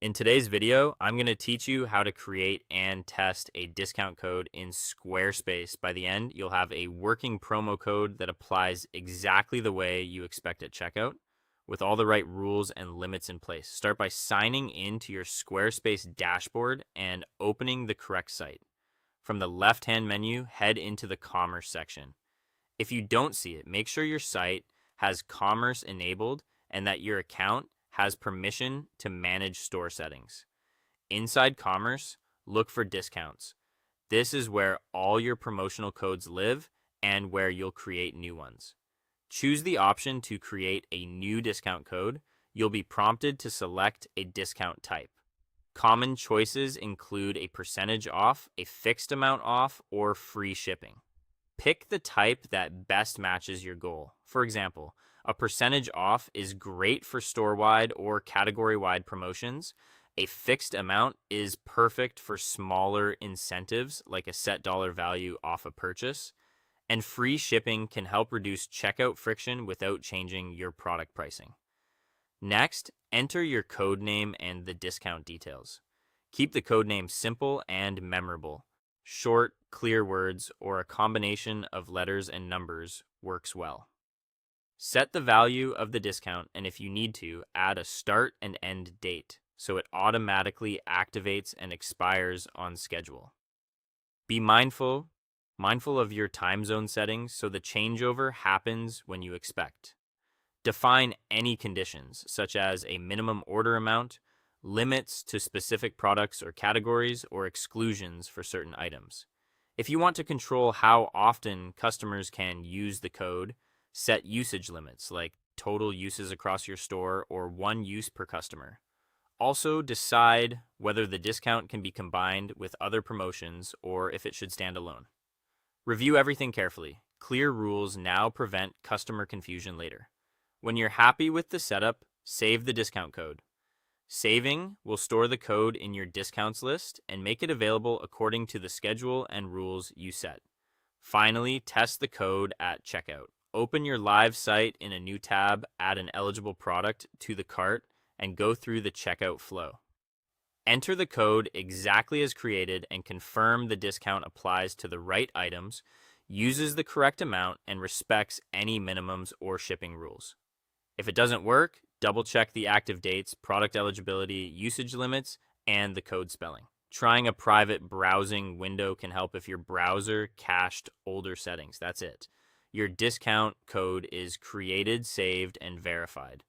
In today's video, I'm going to teach you how to create and test a discount code in Squarespace. By the end, you'll have a working promo code that applies exactly the way you expect at checkout, with all the right rules and limits in place. Start by signing into your Squarespace dashboard and opening the correct site. From the left-hand menu, head into the Commerce section. If you don't see it, make sure your site has Commerce enabled and that your account has permission to manage store settings. Inside Commerce, look for discounts. This is where all your promotional codes live and where you'll create new ones. Choose the option to create a new discount code. You'll be prompted to select a discount type. Common choices include a percentage off, a fixed amount off, or free shipping. Pick the type that best matches your goal. For example, a percentage off is great for store-wide or category-wide promotions. A fixed amount is perfect for smaller incentives like a set dollar value off a purchase. And free shipping can help reduce checkout friction without changing your product pricing. Next, enter your code name and the discount details. Keep the code name simple and memorable. Short, clear words or a combination of letters and numbers works well. Set the value of the discount, and if you need to, add a start and end date so it automatically activates and expires on schedule. Be mindful of your time zone settings so the changeover happens when you expect. Define any conditions, such as a minimum order amount, limits to specific products or categories, or exclusions for certain items. If you want to control how often customers can use the code, set usage limits like total uses across your store or one use per customer. Also, decide whether the discount can be combined with other promotions or if it should stand alone. Review everything carefully. Clear rules now prevent customer confusion later. When you're happy with the setup, save the discount code. Saving will store the code in your discounts list and make it available according to the schedule and rules you set. Finally, test the code at checkout. Open your live site in a new tab, add an eligible product to the cart, and go through the checkout flow. Enter the code exactly as created and confirm the discount applies to the right items, uses the correct amount, and respects any minimums or shipping rules. If it doesn't work, double-check the active dates, product eligibility, usage limits, and the code spelling. Trying a private browsing window can help if your browser cached older settings. That's it. Your discount code is created, saved, and verified.